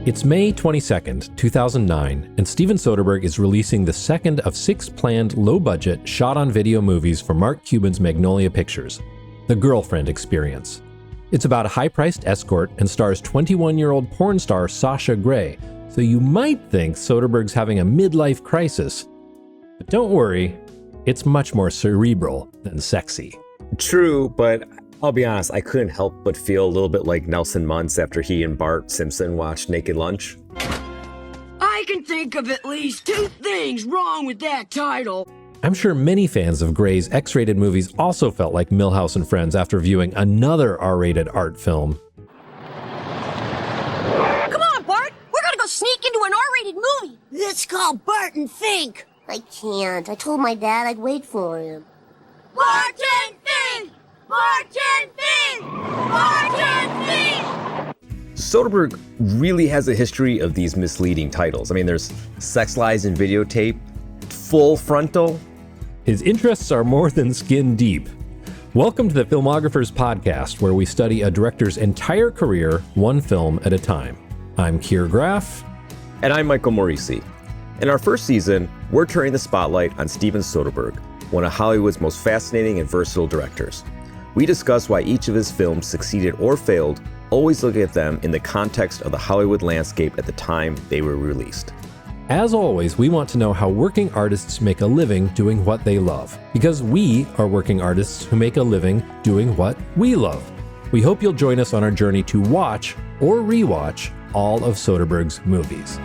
It's May 22nd, 2009, and Steven Soderbergh is releasing the second of 6 planned low-budget, shot-on-video movies for Mark Cuban's Magnolia Pictures, The Girlfriend Experience. It's about a high-priced escort and stars 21-year-old porn star Sasha Grey, so you might think Soderbergh's having a midlife crisis. But don't worry, it's much more cerebral than sexy. True, but I'll be honest, I couldn't help but feel a little bit like Nelson Muntz after he and Bart Simpson watched Naked Lunch. I can think of at least 2 things wrong with that title. I'm sure many fans of Gray's X-rated movies also felt like Milhouse and Friends after viewing another R-rated art film. Come on, Bart! We're gonna go sneak into an R-rated movie! Let's call Bart and Fink. I can't. I told my dad I'd wait for him. Bart and Fink! Bart and Fink! Bart and Fink! Soderbergh really has a history of these misleading titles. I mean, there's Sex Lies in Videotape, Full Frontal. His interests are more than skin deep. Welcome to the Filmographer's Podcast, where we study a director's entire career, one film at a time. I'm Keir Graff. And I'm Michael Moreci. In our first season, we're turning the spotlight on Steven Soderbergh, one of Hollywood's most fascinating and versatile directors. We discuss why each of his films succeeded or failed, always looking at them in the context of the Hollywood landscape at the time they were released. As always, we want to know how working artists make a living doing what they love, because we are working artists who make a living doing what we love. We hope you'll join us on our journey to watch or rewatch all of Soderbergh's movies.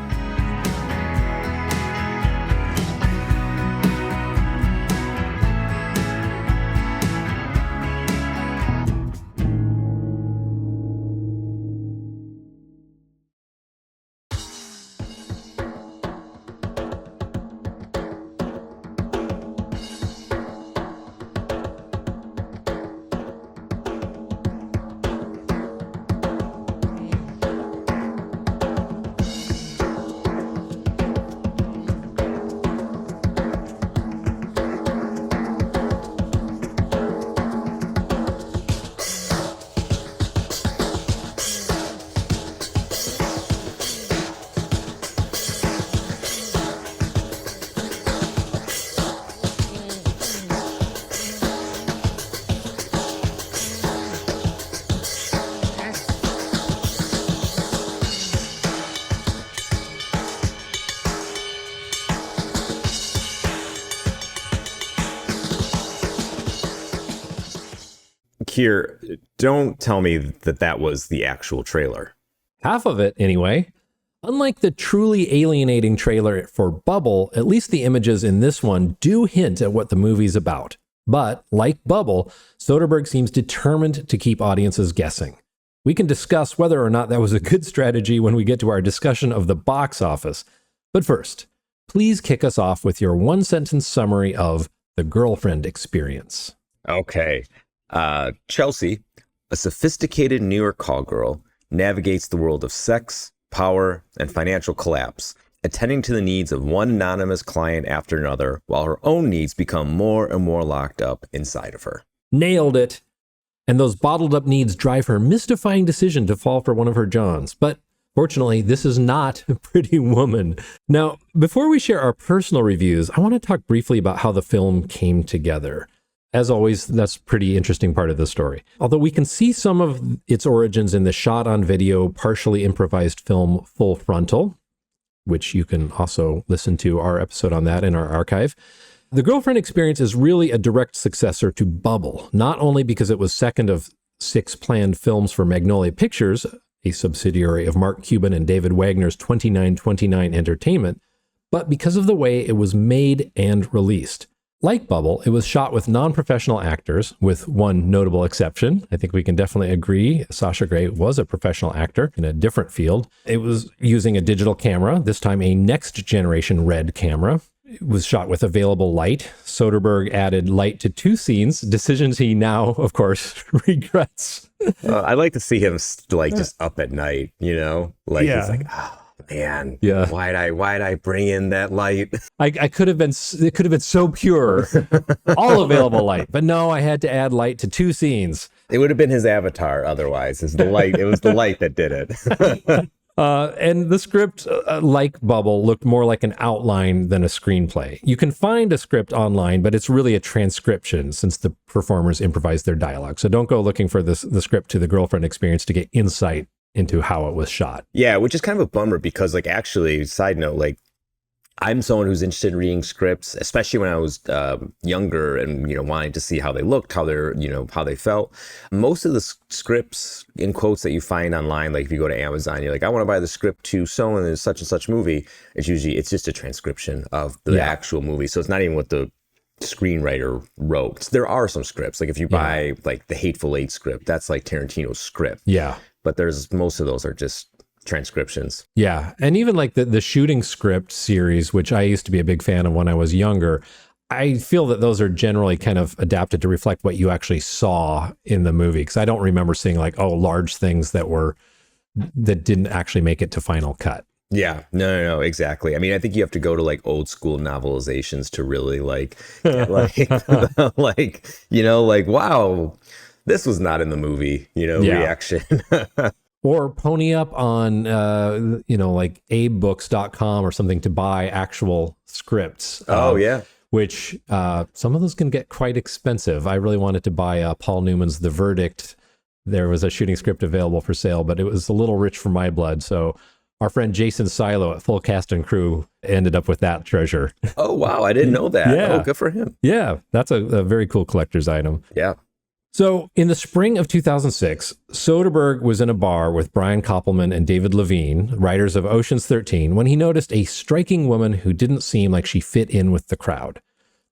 Keir, don't tell me that that was the actual trailer. Half of it, anyway. Unlike the truly alienating trailer for Bubble, at least the images in this one do hint at what the movie's about. But, like Bubble, Soderbergh seems determined to keep audiences guessing. We can discuss whether or not that was a good strategy when we get to our discussion of the box office. But first, please kick us off with your one-sentence summary of The Girlfriend Experience. Okay. Chelsea, a sophisticated New York call girl, navigates the world of sex, power, and financial collapse, attending to the needs of one anonymous client after another, while her own needs become more and more locked up inside of her. Nailed it. And those bottled up needs drive her mystifying decision to fall for one of her Johns. But fortunately, this is not Pretty Woman. Now, before we share our personal reviews, I want to talk briefly about how the film came together. As always, that's a pretty interesting part of the story. Although we can see some of its origins in the shot-on-video, partially improvised film Full Frontal, which you can also listen to our episode on that in our archive. The Girlfriend Experience is really a direct successor to Bubble, not only because it was second of 6 planned films for Magnolia Pictures, a subsidiary of Mark Cuban and David Wagner's 2929 Entertainment, but because of the way it was made and released. Like Bubble, it was shot with non-professional actors, with one notable exception. I think we can definitely agree Sasha Grey was a professional actor in a different field. It was using a digital camera, this time a next-generation RED camera. It was shot with available light. Soderbergh added light to 2 scenes, decisions he now, of course, regrets. I'd like to see him just up at night, you know? He's like, oh. Man, yeah. Why'd I bring in that light? It could have been so pure, all available light, but no, I had to add light to 2 scenes. It would have been his avatar otherwise. It was the light that did it. And the script, like Bubble, looked more like an outline than a screenplay. You can find a script online, but it's really a transcription since the performers improvise their dialogue. So don't go looking for the script to the girlfriend experience to get insight into how it was shot. Yeah, which is kind of a bummer because, like, actually, side note, like, I'm someone who's interested in reading scripts, especially when I was younger and, wanting to see how they looked, how they're, how they felt. Most of the scripts, in quotes, that you find online, like if you go to Amazon, you're like, I want to buy the script to so and such and such movie. It's just a transcription of the actual movie. So it's not even what the screenwriter wrote. There are some scripts, like if you buy like the Hateful Eight script, that's like Tarantino's script. Yeah. But most of those are just transcriptions. Yeah. And even like the shooting script series, which I used to be a big fan of when I was younger, I feel that those are generally kind of adapted to reflect what you actually saw in the movie. Because I don't remember seeing like, large things that didn't actually make it to final cut. Yeah, no, exactly. I mean, I think you have to go to like old school novelizations to really like, wow, this was not in the movie, reaction. Or pony up on, like abebooks.com or something to buy actual scripts. Which some of those can get quite expensive. I really wanted to buy Paul Newman's The Verdict. There was a shooting script available for sale, but it was a little rich for my blood. So our friend Jason Silo at Full Cast and Crew ended up with that treasure. Oh, wow. I didn't know that. Yeah. Oh, good for him. Yeah, that's a very cool collector's item. Yeah. So in the spring of 2006, Soderbergh was in a bar with Brian Koppelman and David Levine, writers of Ocean's 13, when he noticed a striking woman who didn't seem like she fit in with the crowd.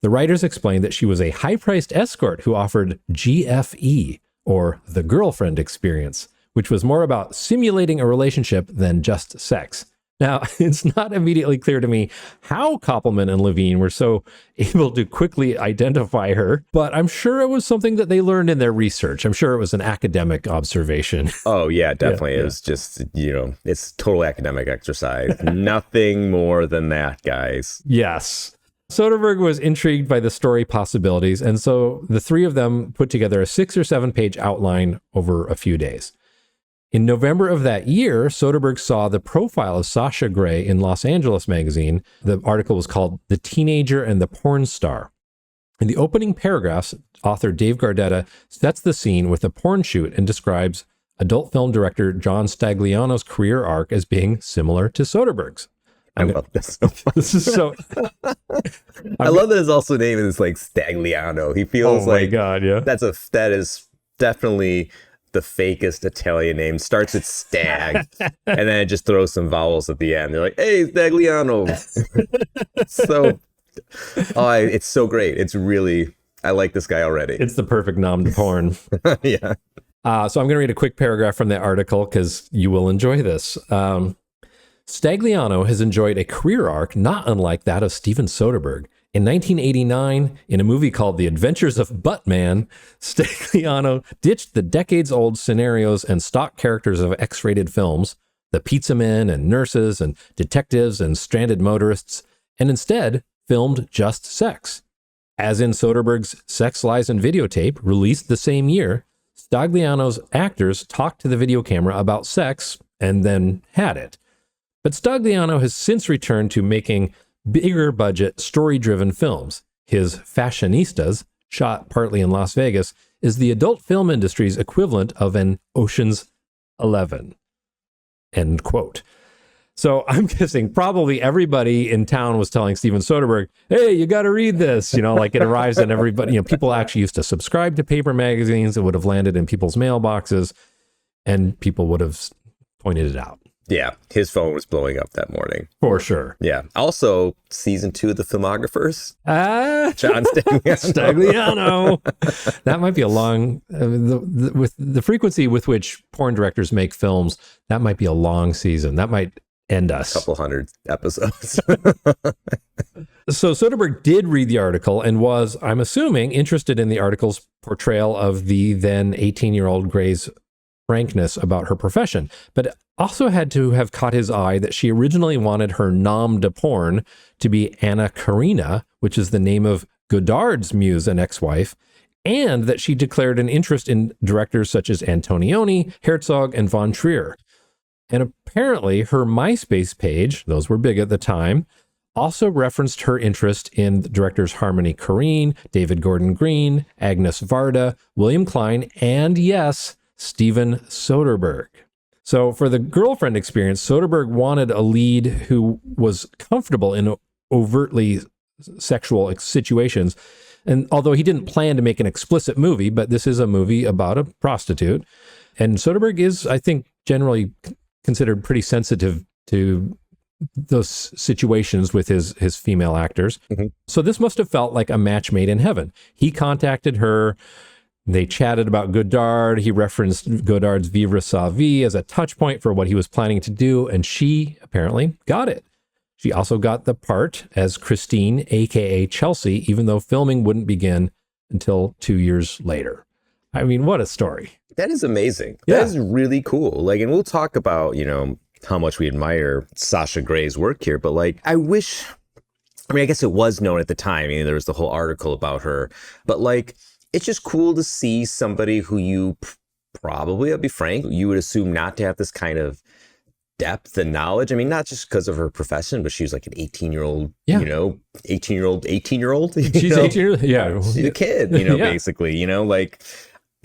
The writers explained that she was a high-priced escort who offered GFE, or the girlfriend experience, which was more about simulating a relationship than just sex. Now, it's not immediately clear to me how Koppelman and Levine were so able to quickly identify her, but I'm sure it was something that they learned in their research. I'm sure it was an academic observation. Oh, yeah, definitely. It was just, it's total academic exercise. Nothing more than that, guys. Yes. Soderbergh was intrigued by the story possibilities, and so the three of them put together a 6 or 7 page outline over a few days. In November of that year, Soderbergh saw the profile of Sasha Grey in Los Angeles magazine. The article was called The Teenager and the Porn Star. In the opening paragraphs, author Dave Gardetta sets the scene with a porn shoot and describes adult film director John Stagliano's career arc as being similar to Soderbergh's. I love this so much. This is so... I love that his also name is like Stagliano. He feels like... Oh my God, yeah. That is definitely the fakest Italian name. Starts with stag, and then it just throws some vowels at the end. They're like, "Hey, Stagliano." It's so great. It's really, I like this guy already. It's the perfect nom de porn. Yeah. So I'm going to read a quick paragraph from the article because you will enjoy this. Stagliano has enjoyed a career arc not unlike that of Steven Soderbergh. In 1989, in a movie called The Adventures of Buttman, Stagliano ditched the decades-old scenarios and stock characters of X-rated films, the pizza men and nurses and detectives and stranded motorists, and instead filmed just sex. As in Soderbergh's Sex, Lies, and Videotape, released the same year, Stagliano's actors talked to the video camera about sex and then had it. But Stagliano has since returned to making bigger budget, story-driven films. His Fashionistas, shot partly in Las Vegas, is the adult film industry's equivalent of an Ocean's 11. End quote. So I'm guessing probably everybody in town was telling Steven Soderbergh, hey, you got to read this. Like it arrives at everybody. People actually used to subscribe to paper magazines. It would have landed in people's mailboxes and people would have pointed it out. Yeah, his phone was blowing up that morning. For sure. Yeah. Also, season 2 of The Filmographers. John Stagliano. That might be a long, with the frequency with which porn directors make films, that might be a long season. That might end us. A couple hundred episodes. So Soderbergh did read the article and was, I'm assuming, interested in the article's portrayal of the then 18-year-old Grey's frankness about her profession, but also had to have caught his eye that she originally wanted her nom de porn to be Anna Karina, which is the name of Godard's muse and ex-wife, and that she declared an interest in directors such as Antonioni, Herzog, and von Trier. And apparently her MySpace page, those were big at the time, also referenced her interest in the directors Harmony Korine, David Gordon Green, Agnes Varda, William Klein, and yes, Steven Soderbergh. So for the girlfriend experience, Soderbergh wanted a lead who was comfortable in overtly sexual situations. And although he didn't plan to make an explicit movie, but this is a movie about a prostitute. And Soderbergh is, I think, generally considered pretty sensitive to those situations with his female actors. Mm-hmm. So this must have felt like a match made in heaven. He contacted her. They chatted about Godard. He referenced Godard's Vivre sa vie as a touch point for what he was planning to do. And she apparently got it. She also got the part as Christine, aka Chelsea, even though filming wouldn't begin until 2 years later. I mean, what a story. That is amazing. Yeah. That is really cool. Like, and we'll talk about, how much we admire Sasha Grey's work here, but like, I guess it was known at the time. There was the whole article about her, but like, it's just cool to see somebody who you probably, I'll be frank, you would assume not to have this kind of depth and knowledge. I mean, not just because of her profession, but she was like an 18-year-old, 18-year-old. She's 18 yeah. She's a kid, basically, like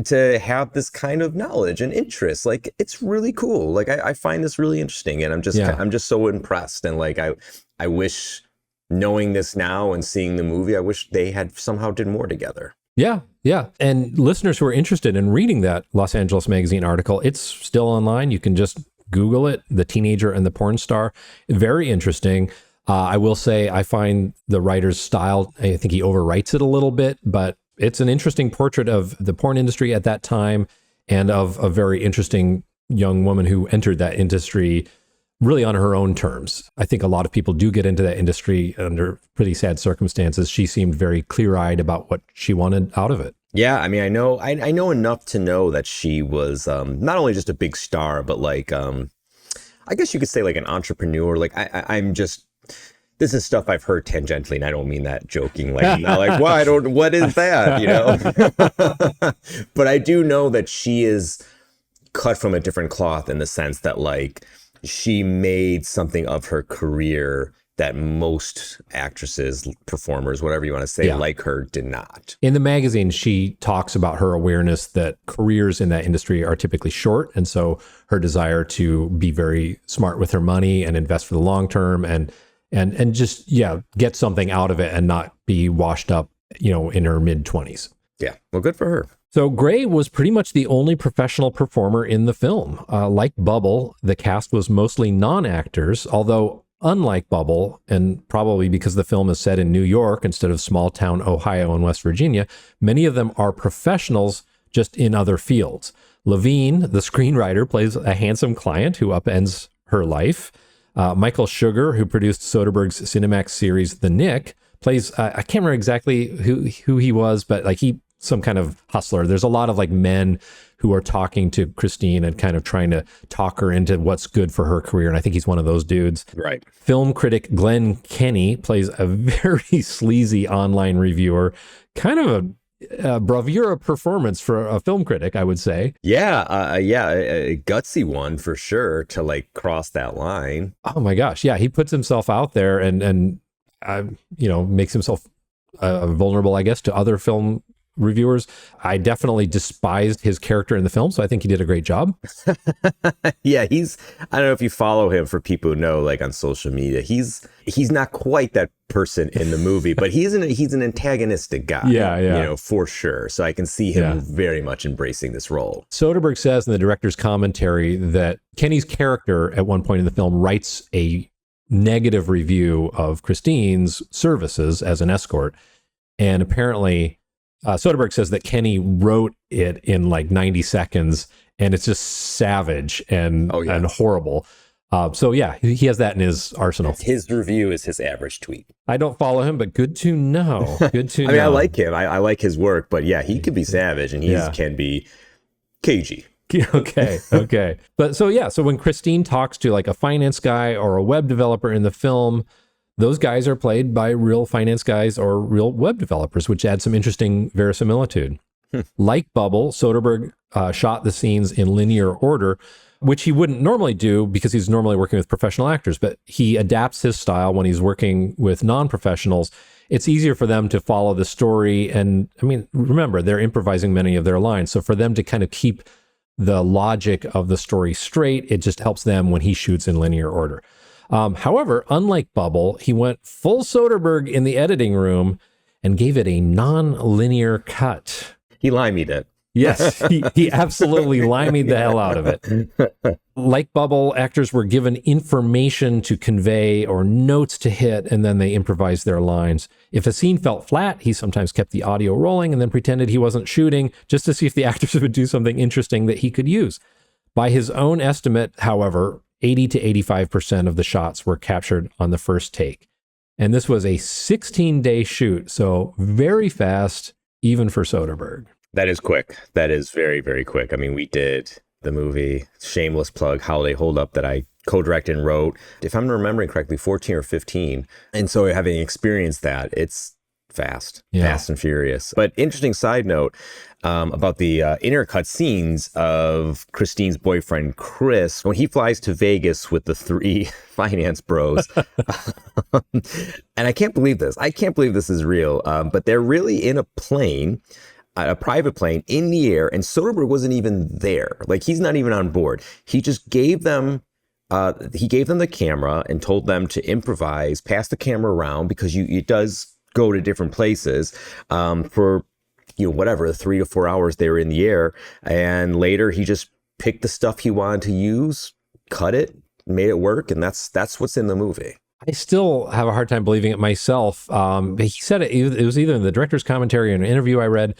to have this kind of knowledge and interest. Like, it's really cool. Like, I find this really interesting, and I'm just so impressed. And like, I wish, knowing this now and seeing the movie, I wish they had somehow did more together. Yeah. Yeah. And listeners who are interested in reading that Los Angeles Magazine article, it's still online. You can just Google it, The Teenager and the Porn Star. Very interesting. I will say I find the writer's style, I think he overwrites it a little bit, but it's an interesting portrait of the porn industry at that time and of a very interesting young woman who entered that industry really on her own terms. I think a lot of people do get into that industry under pretty sad circumstances. She seemed very clear-eyed about what she wanted out of it. Yeah, I mean, I know enough to know that she was not only just a big star, but like, I guess you could say like an entrepreneur. Like, I'm just, this is stuff I've heard tangentially, and I don't mean that joking. Like, what is that? But I do know that she is cut from a different cloth in the sense that like, she made something of her career that most actresses, performers, whatever you want to say, like her, did not. In the magazine, she talks about her awareness that careers in that industry are typically short. And so her desire to be very smart with her money and invest for the long term and just, get something out of it and not be washed up, in her mid-20s. Yeah. Well, good for her. So Grey was pretty much the only professional performer in the film. Like Bubble, the cast was mostly non-actors, although unlike Bubble, and probably because the film is set in New York instead of small town Ohio and West Virginia, many of them are professionals just in other fields. Levine, the screenwriter, plays a handsome client who upends her life. Michael Sugar, who produced Soderbergh's Cinemax series The Knick, plays, I can't remember exactly who he was, but like some kind of hustler. There's a lot of like men who are talking to Christine and kind of trying to talk her into what's good for her career. And I think he's one of those dudes. Right. Film critic Glenn Kenny plays a very sleazy online reviewer, kind of a bravura performance for a film critic, I would say. Yeah. A gutsy one for sure to like cross that line. Oh my gosh. Yeah. He puts himself out there and makes himself vulnerable, I guess, to other film reviewers. I definitely despised his character in the film, so I think he did a great job. Yeah, I don't know if you follow him, for people who know, like on social media, he's not quite that person in the movie, but he's an antagonistic guy. Yeah. For sure. So I can see him very much embracing this role. Soderbergh says in the director's commentary that Kenny's character at one point in the film writes a negative review of Christine's services as an escort. And apparently Soderbergh says that Kenny wrote it in like 90 seconds and it's just savage and horrible. He has that in his arsenal. His review is his average tweet. I don't follow him, but good to know. Good to know. I like him. I like his work, but yeah, he could be savage and he can be cagey. Okay. But so when Christine talks to like a finance guy or a web developer in the film, those guys are played by real finance guys or real web developers, which adds some interesting verisimilitude. Like Bubble, Soderbergh shot the scenes in linear order, which he wouldn't normally do because he's normally working with professional actors, but he adapts his style when he's working with non-professionals. It's easier for them to follow the story. And I mean, remember, they're improvising many of their lines. So for them to kind of keep the logic of the story straight, it just helps them when he shoots in linear order. However, unlike Bubble, he went full Soderbergh in the editing room and gave it a non-linear cut. He limeed it. Yes, he absolutely limeed the hell out of it. Like Bubble, actors were given information to convey or notes to hit, and then they improvised their lines. If a scene felt flat, he sometimes kept the audio rolling and then pretended he wasn't shooting just to see if the actors would do something interesting that he could use. By his own estimate, however, 80 to 85% of the shots were captured on the first take. And this was a 16-day shoot, so very fast, even for Soderbergh. That is quick. That is very, very quick. I mean, we did the movie, shameless plug, Holiday Holdup, that I co-directed and wrote, if I'm remembering correctly, 14 or 15. And so having experienced that, it's fast and furious. But interesting side note about the intercut scenes of Christine's boyfriend, Chris, when he flies to Vegas with the 3 finance bros. And I can't believe this. I can't believe this is real. But they're really in a plane, a private plane in the air, and Soderbergh wasn't even there. Like, he's not even on board. He just gave them the camera and told them to improvise, pass the camera around, because it does go to different places for, whatever, the 3 to 4 hours they were in the air. And later he just picked the stuff he wanted to use, cut it, made it work. And that's what's in the movie. I still have a hard time believing it myself. He said it was either in the director's commentary or an interview I read.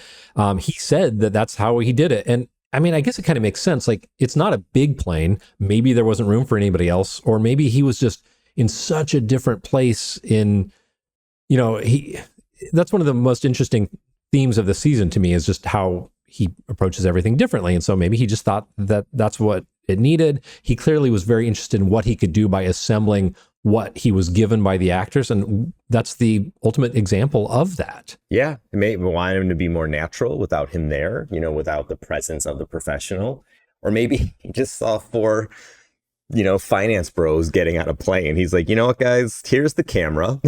He said that that's how he did it. And I mean, I guess it kind of makes sense. Like, it's not a big plane. Maybe there wasn't room for anybody else, or maybe he was just in such a different place in, that's one of the most interesting themes of the season to me, is just how he approaches everything differently. And so maybe he just thought that that's what it needed. He clearly was very interested in what he could do by assembling what he was given by the actors. And that's the ultimate example of that. Yeah. It may want him to be more natural without him there, without the presence of the professional. Or maybe he just saw 4, finance bros getting on a plane. He's like, you know what, guys, here's the camera.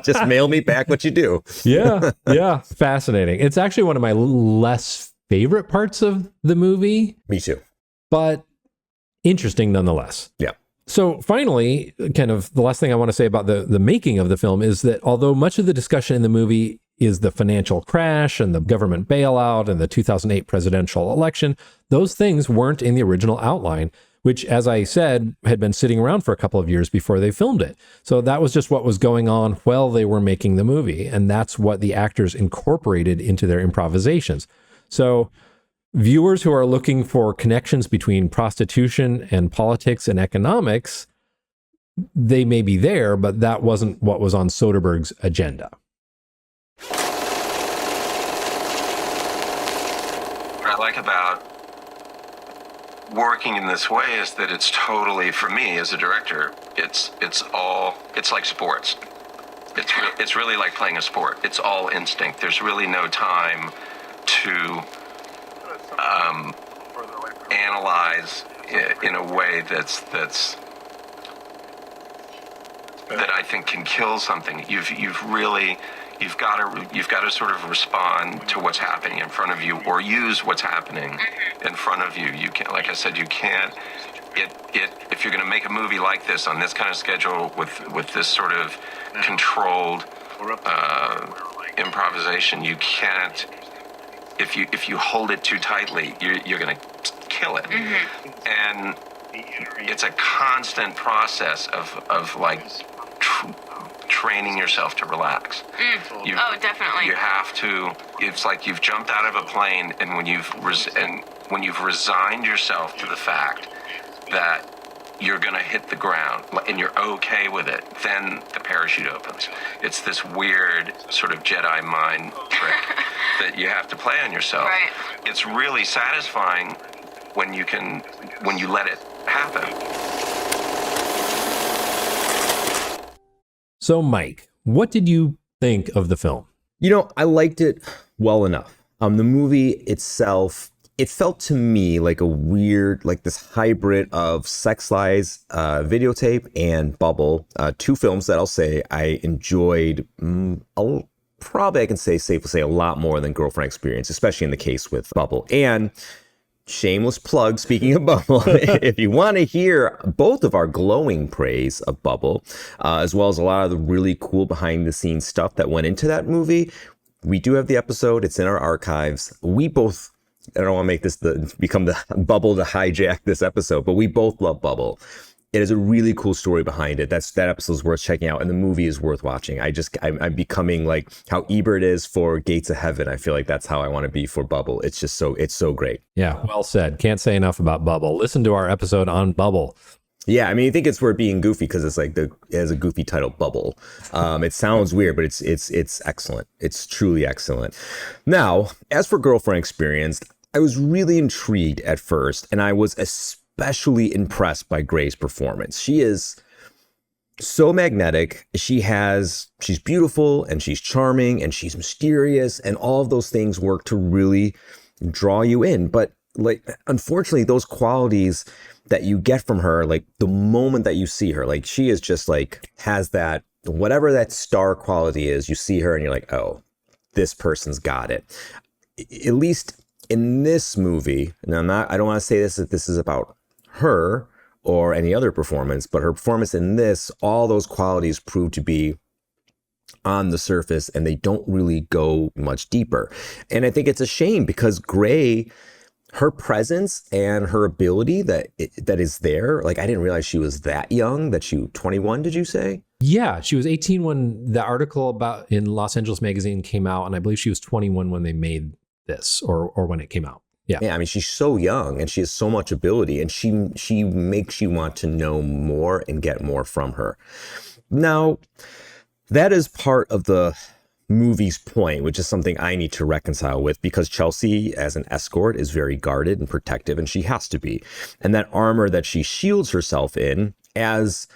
Just mail me back what you do. Yeah. Fascinating. It's actually one of my less favorite parts of the movie. Me too. But interesting nonetheless. Yeah. So finally, kind of the last thing I want to say about the making of the film is that although much of the discussion in the movie is the financial crash and the government bailout and the 2008 presidential election, those things weren't in the original outline, which, as I said, had been sitting around for a couple of years before they filmed it. So that was just what was going on while they were making the movie. And that's what the actors incorporated into their improvisations. So viewers who are looking for connections between prostitution and politics and economics, they may be there, but that wasn't what was on Soderbergh's agenda. What I like about working in this way is that it's totally, for me as a director, it's like sports. It's really like playing a sport. It's all instinct. There's really no time to analyze in a way that I think can kill something. You've got to sort of respond to what's happening in front of you, or use what's happening in front of you. You can't, like I said, you can't. If you're going to make a movie like this on this kind of schedule with this sort of controlled improvisation, you can't. If you hold it too tightly, you're going to kill it. And it's a constant process of like training yourself to relax. Oh, definitely. You have to. It's like you've jumped out of a plane, and when you've resigned yourself to the fact that you're going to hit the ground and you're okay with it, then the parachute opens. It's this weird sort of Jedi mind trick that you have to play on yourself. Right. It's really satisfying when you let it happen. So, Mike, what did you think of the film? I liked it well enough. The movie itself it felt to me like a weird, like this hybrid of Sex Lies videotape and Bubble, two films that I'll say I enjoyed probably, I can say, safe to say, a lot more than Girlfriend Experience, especially in the case with Bubble. And shameless plug, speaking of Bubble, if you want to hear both of our glowing praise of Bubble, as well as a lot of the really cool behind the scenes stuff that went into that movie, we do have the episode. It's in our archives. We both, I don't want to make this become the Bubble to hijack this episode, but we both love Bubble. It is a really cool story behind it. That episode is worth checking out, and the movie is worth watching. I'm becoming like how Ebert is for Gates of Heaven. I feel like that's how I want to be for Bubble. It's just it's so great. Yeah, well said. Can't say enough about Bubble. Listen to our episode on Bubble. Yeah, I mean, I think it's worth being goofy because it's like it has a goofy title, Bubble. It sounds weird, but it's excellent. It's truly excellent. Now, as for Girlfriend Experience, I was really intrigued at first, and I was especially impressed by Grey's performance. She is so magnetic. She's beautiful, and she's charming, and she's mysterious, and all of those things work to really draw you in. But like, unfortunately, those qualities that you get from her, like the moment that you see her, like she is just like, has that, whatever that star quality is, you see her and you're like, oh, this person's got it. At least in this movie, and I don't want to say that this is about her or any other performance, but her performance in this, all those qualities prove to be on the surface and they don't really go much deeper. And I think it's a shame because Grey, her presence and her ability that is there, like I didn't realize she was that young, that she 21, did you say? Yeah, she was 18 when the article about in Los Angeles Magazine came out, and I believe she was 21 when they made this or when it came out. Yeah. I mean, she's so young and she has so much ability, and she makes you want to know more and get more from her. Now, that is part of the movie's point, which is something I need to reconcile with, because Chelsea as an escort is very guarded and protective, and she has to be. And that armor that she shields herself in, as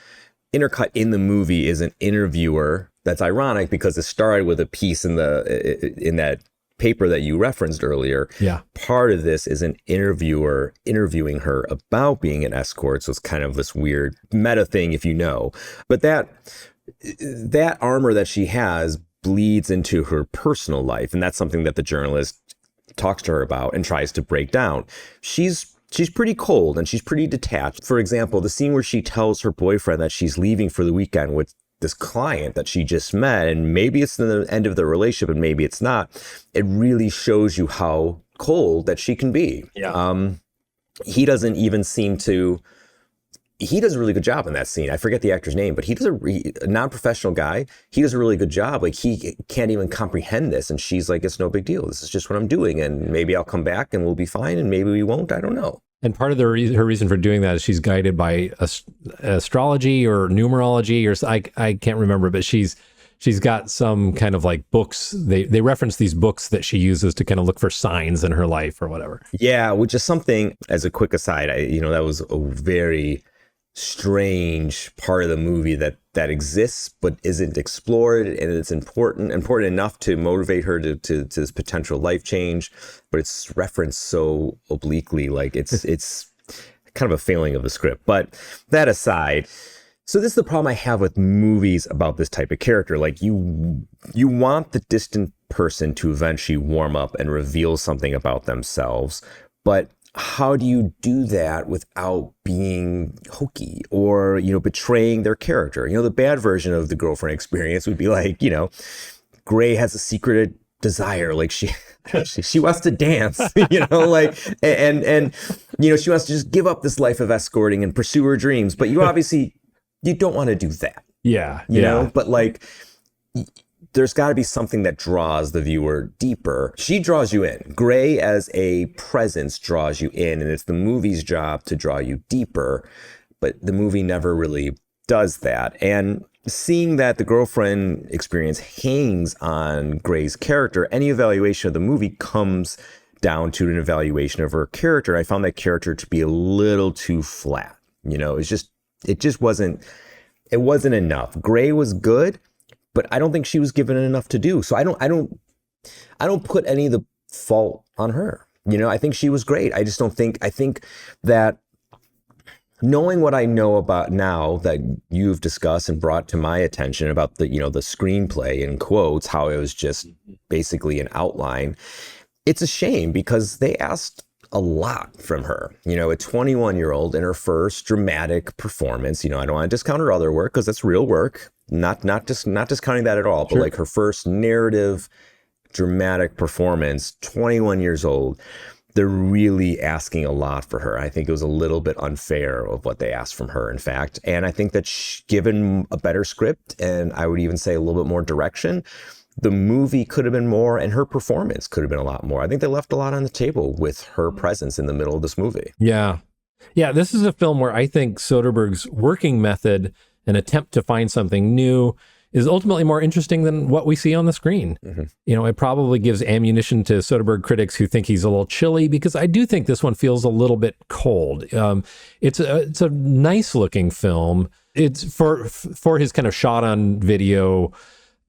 intercut in the movie, is an interviewer. That's ironic because it started with a piece in that paper that you referenced earlier. Yeah. Part of this is an interviewer interviewing her about being an escort. So it's kind of this weird meta thing, if you know. But that armor that she has bleeds into her personal life. And that's something that the journalist talks to her about and tries to break down. She's pretty cold and she's pretty detached. For example, the scene where she tells her boyfriend that she's leaving for the weekend with this client that she just met, and maybe it's the end of the relationship and maybe it's not, it really shows you how cold that she can be. Yeah. He doesn't even seem to, he does a really good job in that scene. I forget the actor's name, but he does a non-professional guy. He does a really good job. Like, he can't even comprehend this. And she's like, it's no big deal. This is just what I'm doing. And maybe I'll come back and we'll be fine. And maybe we won't. I don't know. And part of her reason for doing that is she's guided by astrology or numerology, or I can't remember, but she's got some kind of like books. They reference these books that she uses to kind of look for signs in her life or whatever. Yeah, which is something, as a quick aside, that was a very strange part of the movie that exists but isn't explored, and it's important enough to motivate her to this potential life change, but it's referenced so obliquely, like it's kind of a failing of the script. But that aside, so this is the problem I have with movies about this type of character. Like, you want the distant person to eventually warm up and reveal something about themselves, but how do you do that without being hokey or, betraying their character? The bad version of the Girlfriend Experience would be like, Grey has a secret desire. Like, she wants to dance, and she wants to just give up this life of escorting and pursue her dreams. But you don't want to do that. Yeah. You know, but like, there's got to be something that draws the viewer deeper. She draws you in. Grey as a presence draws you in, and it's the movie's job to draw you deeper, but the movie never really does that. And seeing that the Girlfriend Experience hangs on Grey's character, any evaluation of the movie comes down to an evaluation of her character. I found that character to be a little too flat. It wasn't enough. Grey was good, but I don't think she was given enough to do. So I don't put any of the fault on her. I think she was great. I think that knowing what I know about now that you've discussed and brought to my attention about the screenplay in quotes, how it was just basically an outline. It's a shame because they asked a lot from her, a 21-year-old in her first dramatic performance. I don't want to discount her other work because that's real work. Not discounting that at all, but like her first narrative dramatic performance, 21 years old. They're really asking a lot for her. I think it was a little bit unfair of what they asked from her, in fact. And I think that given a better script, and I would even say a little bit more direction, the movie could have been more, and her performance could have been a lot more. I think they left a lot on the table with her presence in the middle of this movie. Yeah. Yeah, this is a film where I think Soderbergh's working method and attempt to find something new is ultimately more interesting than what we see on the screen. Mm-hmm. It probably gives ammunition to Soderbergh critics who think he's a little chilly, because I do think this one feels a little bit cold. It's a nice looking film. It's for his kind of shot on video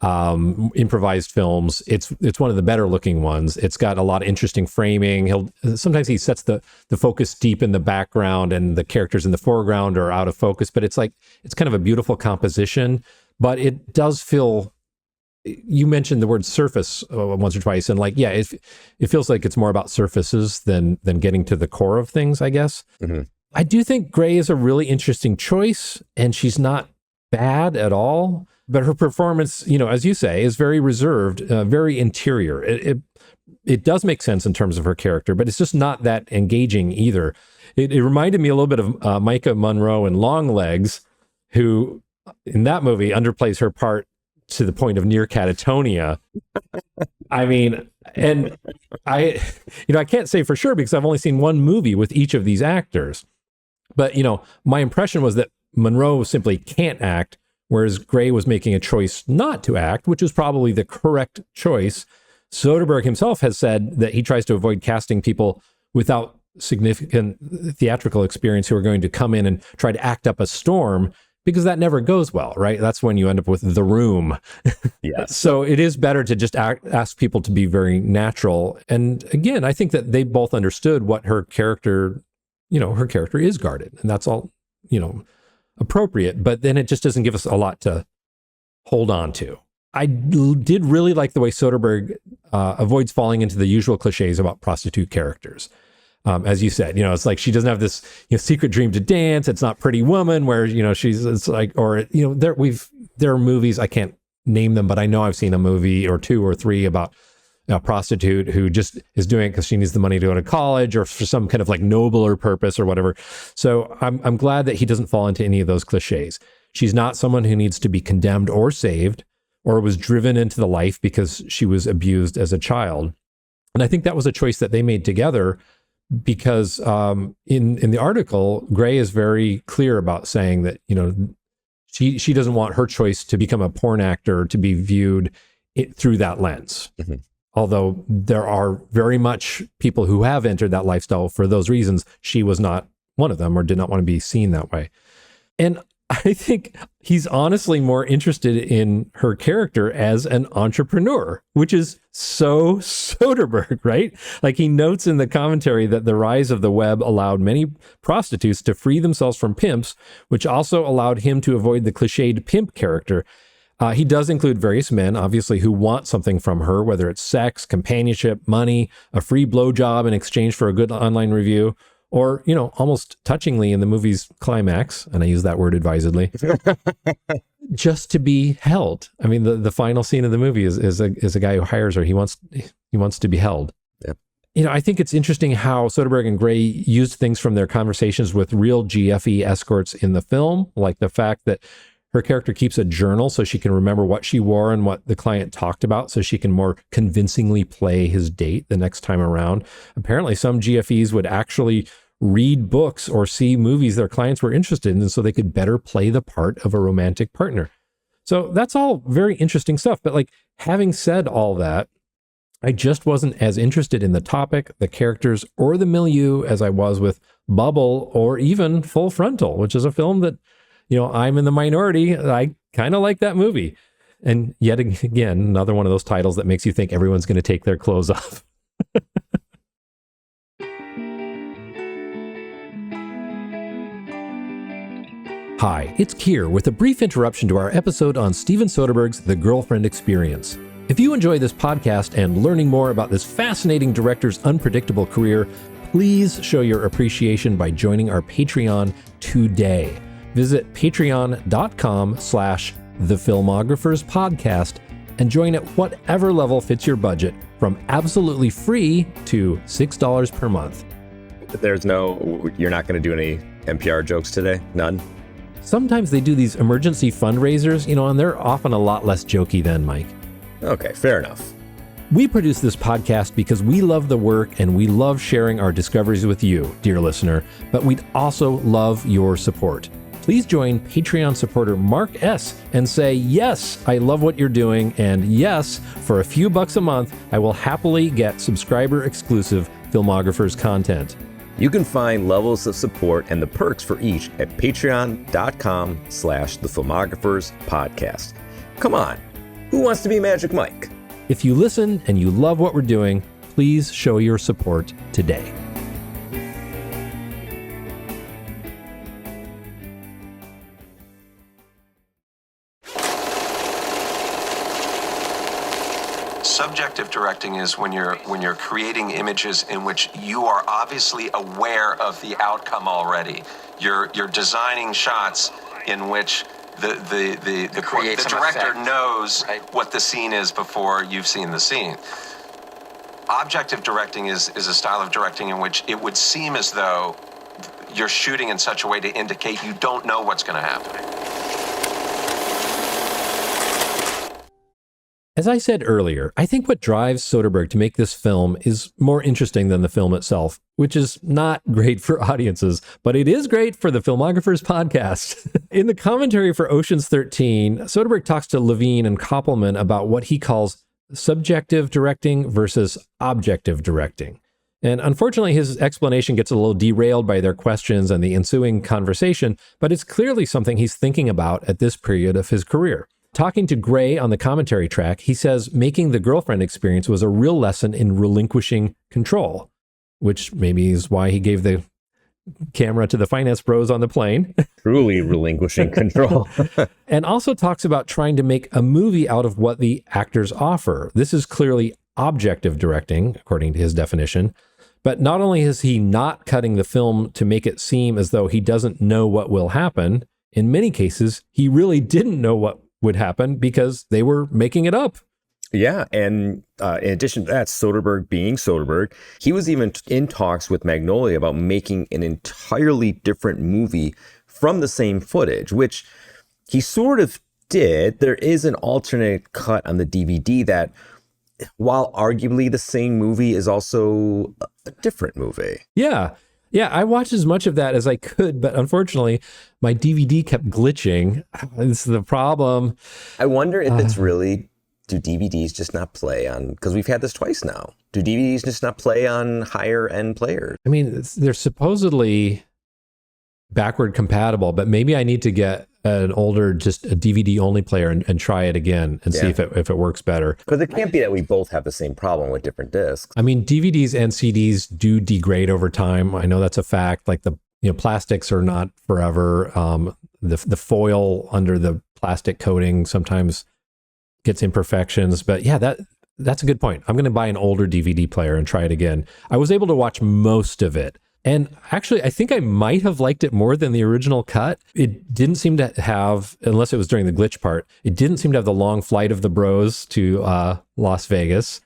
improvised films. It's one of the better looking ones. It's got a lot of interesting framing. Sometimes he sets the focus deep in the background and the characters in the foreground are out of focus, but it's kind of a beautiful composition. But it does feel, you mentioned the word surface once or twice, and it feels like it's more about surfaces than getting to the core of things, I guess. Mm-hmm. I do think Grey is a really interesting choice, and she's not bad at all. But her performance, as you say, is very reserved, very interior. It does make sense in terms of her character, but it's just not that engaging either. It reminded me a little bit of Micah Monroe in Longlegs, who in that movie underplays her part to the point of near catatonia. I mean, and I can't say for sure because I've only seen one movie with each of these actors. But, my impression was that Monroe simply can't act, whereas Grey was making a choice not to act, which was probably the correct choice. Soderbergh himself has said that he tries to avoid casting people without significant theatrical experience who are going to come in and try to act up a storm, because that never goes well, right? That's when you end up with The Room. Yes. So it is better to just ask people to be very natural. And again, I think that they both understood what her character is guarded, and that's all, appropriate. But then it just doesn't give us a lot to hold on to. I did really like the way Soderbergh avoids falling into the usual cliches about prostitute characters. As you said, it's like she doesn't have this secret dream to dance. It's not Pretty Woman where, there are movies, I can't name them, but I know I've seen a movie or two or three about a prostitute who just is doing it because she needs the money to go to college or for some kind of nobler purpose or whatever. So I'm glad that he doesn't fall into any of those cliches. She's not someone who needs to be condemned or saved or was driven into the life because she was abused as a child. And I think that was a choice that they made together, because in the article, Grey is very clear about saying that, she doesn't want her choice to become a porn actor to be viewed through that lens. Mm-hmm. Although there are very much people who have entered that lifestyle for those reasons. She was not one of them, or did not want to be seen that way. And I think he's honestly more interested in her character as an entrepreneur, which is so Soderbergh, right? He notes in the commentary that the rise of the web allowed many prostitutes to free themselves from pimps, which also allowed him to avoid the cliched pimp character. He does include various men, obviously, who want something from her, whether it's sex, companionship, money, a free blowjob in exchange for a good online review, or, almost touchingly in the movie's climax, and I use that word advisedly, just to be held. I mean, the final scene of the movie is a guy who hires her. He wants to be held. Yep. I think it's interesting how Soderbergh and Grey used things from their conversations with real GFE escorts in the film, like the fact that her character keeps a journal so she can remember what she wore and what the client talked about, so she can more convincingly play his date the next time around. Apparently, some GFEs would actually read books or see movies their clients were interested in, so they could better play the part of a romantic partner. So that's all very interesting stuff. But having said all that, I just wasn't as interested in the topic, the characters, or the milieu as I was with Bubble or even Full Frontal, which is a film that, I'm in the minority. I kind of like that movie. And yet again, another one of those titles that makes you think everyone's going to take their clothes off. Hi, it's Keir with a brief interruption to our episode on Steven Soderbergh's The Girlfriend Experience. If you enjoy this podcast and learning more about this fascinating director's unpredictable career, please show your appreciation by joining our Patreon today. Visit patreon.com/thefilmographerspodcast and join at whatever level fits your budget, from absolutely free to $6 per month. You're not going to do any NPR jokes today? None? Sometimes they do these emergency fundraisers, and they're often a lot less jokey than Mike. Okay, fair enough. We produce this podcast because we love the work and we love sharing our discoveries with you, dear listener, but we'd also love your support. Please join Patreon supporter Mark S. and say, yes, I love what you're doing, and yes, for a few bucks a month, I will happily get subscriber-exclusive Filmographers content. You can find levels of support and the perks for each at patreon.com/thefilmographerspodcast. Come on, who wants to be Magic Mike? If you listen and you love what we're doing, please show your support today. Subjective directing is when you're creating images in which you are obviously aware of the outcome already. You're designing shots in which the director knows what the scene is before you've seen the scene. Objective directing is a style of directing in which it would seem as though you're shooting in such a way to indicate you don't know what's going to happen. As I said earlier, I think what drives Soderbergh to make this film is more interesting than the film itself, which is not great for audiences, but it is great for the Filmographers podcast. In the commentary for Ocean's 13, Soderbergh talks to Levine and Koppelman about what he calls subjective directing versus objective directing. And unfortunately, his explanation gets a little derailed by their questions and the ensuing conversation, but it's clearly something he's thinking about at this period of his career. Talking to Grey on the commentary track, he says making The Girlfriend Experience was a real lesson in relinquishing control, which maybe is why he gave the camera to the finance bros on the plane. Truly relinquishing control. And also talks about trying to make a movie out of what the actors offer. This is clearly objective directing, according to his definition. But not only is he not cutting the film to make it seem as though he doesn't know what will happen, in many cases, he really didn't know what would happen because they were making it up. Yeah, and in addition to that, Soderbergh being Soderbergh, he was even in talks with Magnolia about making an entirely different movie from the same footage, which he sort of did. There is an alternate cut on the DVD that, while arguably the same movie, is also a different movie. Yeah, I watched as much of that as I could, but unfortunately, my DVD kept glitching. This is the problem. I wonder if it's really, do DVDs just not play on, because we've had this twice now. Do DVDs just not play on higher end players? I mean, they're supposedly backward compatible, but maybe I need to get an older, just a DVD only player and try it again and see if it works better. Because it can't be that we both have the same problem with different discs. I mean, DVDs and CDs do degrade over time. I know that's a fact. Like the plastics are not forever. The foil under the plastic coating sometimes gets imperfections. But yeah, that's a good point. I'm going to buy an older DVD player and try it again. I was able to watch most of it. And actually, I think I might have liked it more than the original cut. It didn't seem to have, unless it was during the glitch part, it didn't seem to have the long flight of the bros to Las Vegas,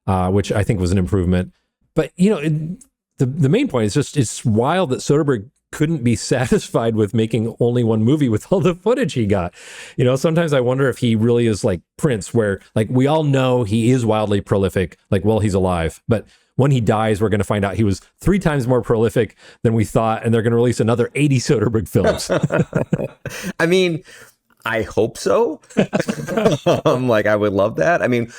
which I think was an improvement. But, the main point is just, it's wild that Soderbergh couldn't be satisfied with making only one movie with all the footage he got. Sometimes I wonder if he really is like Prince, where like we all know he is wildly prolific, like while he's alive. But when he dies, we're going to find out he was 3 times more prolific than we thought, and they're going to release another 80 Soderbergh films. I mean, I hope so. I would love that. I mean,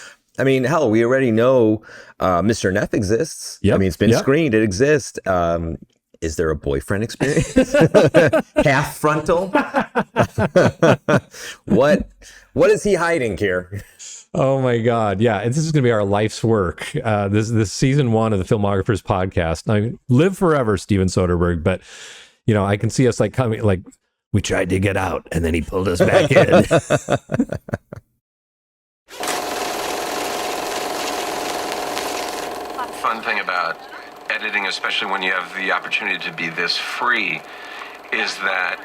hell, we already know Mr. Neff exists. Yep. I mean, it's been screened. It exists. Is there a boyfriend experience? Half frontal? What is he hiding here? Oh my God. Yeah. This is going to be our life's work. This season 1 of the Filmographers podcast. I mean, live forever, Steven Soderbergh. But, I can see us coming, We tried to get out, and then he pulled us back in. Fun thing about editing, especially when you have the opportunity to be this free, is that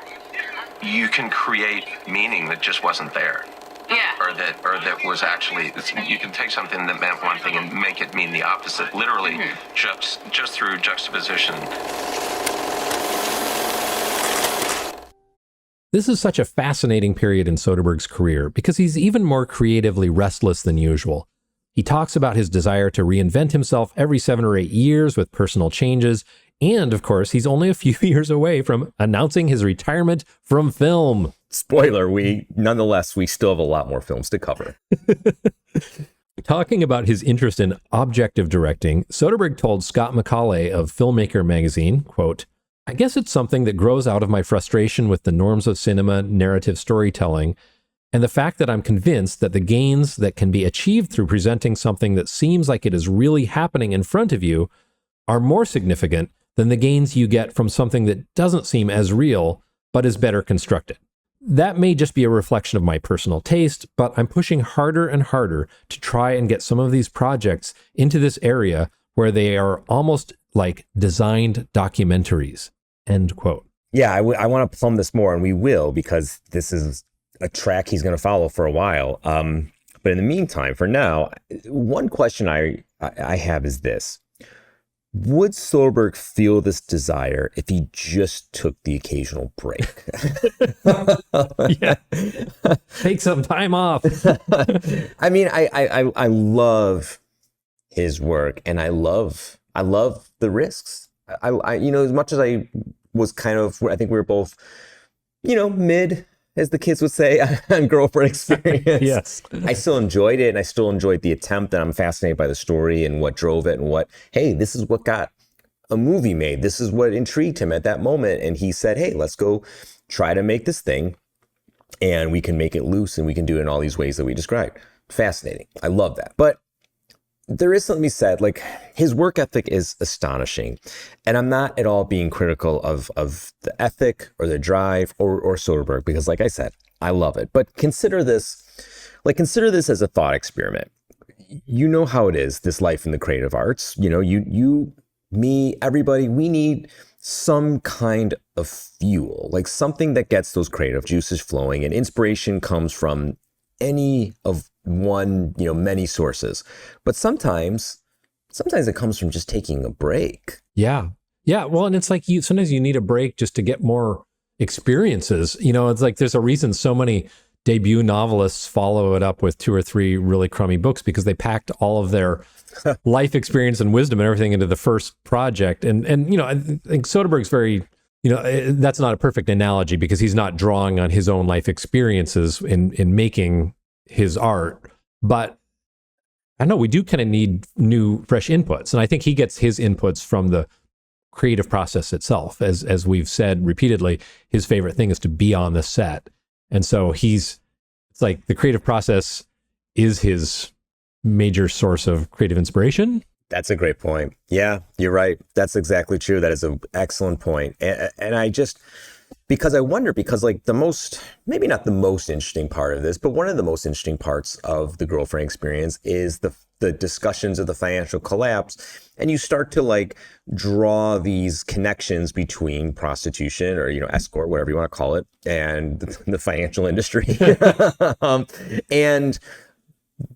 you can create meaning that just wasn't there. Yeah. Or that was actually, you can take something that meant one thing and make it mean the opposite, literally, just through juxtaposition. This is such a fascinating period in Soderbergh's career because he's even more creatively restless than usual. He talks about his desire to reinvent himself every 7 or 8 years with personal changes. And of course, he's only a few years away from announcing his retirement from film. Spoiler, nonetheless, we still have a lot more films to cover. Talking about his interest in objective directing, Soderbergh told Scott McCauley of Filmmaker magazine, quote, "I guess it's something that grows out of my frustration with the norms of cinema, narrative storytelling, and the fact that I'm convinced that the gains that can be achieved through presenting something that seems like it is really happening in front of you are more significant than the gains you get from something that doesn't seem as real, but is better constructed. That may just be a reflection of my personal taste, but I'm pushing harder and harder to try and get some of these projects into this area where they are almost like designed documentaries." End quote. Yeah, I want to plumb this more, and we will, because this is a track he's going to follow for a while. But in the meantime, for now, one question I have is this. Would Soderbergh feel this desire if he just took the occasional break? Yeah. Take some time off. I mean, I love his work, and I love the risks. I as much as I was kind of, I think we were both, mid, as the kids would say, on Girlfriend Experience. Yes. I still enjoyed it, and I still enjoyed the attempt, and I'm fascinated by the story and what drove it, and hey, this is what got a movie made. This is what intrigued him at that moment. And he said, hey, let's go try to make this thing, and we can make it loose, and we can do it in all these ways that we described. Fascinating. I love that. But there is something to be said, like, his work ethic is astonishing. And I'm not at all being critical of the ethic or the drive or Soderbergh, because like I said, I love it. But consider this as a thought experiment. You know how it is, this life in the creative arts. You, me, everybody, we need some kind of fuel, like something that gets those creative juices flowing, and inspiration comes from any of many sources. But sometimes it comes from just taking a break. Yeah. Yeah. Well, and it's like sometimes you need a break just to get more experiences. It's like there's a reason so many debut novelists follow it up with 2 or 3 really crummy books, because they packed all of their life experience and wisdom and everything into the first project. And I think Soderbergh's very, that's not a perfect analogy, because he's not drawing on his own life experiences in making his art. But I know we do kind of need new, fresh inputs. And I think he gets his inputs from the creative process itself. As we've said repeatedly, his favorite thing is to be on the set. And so it's like the creative process is his major source of creative inspiration. That's a great point. Yeah, you're right. That's exactly true. That is an excellent point. And I just, because like maybe not the most interesting part of this, but one of the most interesting parts of the Girlfriend Experience is the discussions of the financial collapse. And you start to like draw these connections between prostitution, or, escort, whatever you want to call it, and the financial industry. And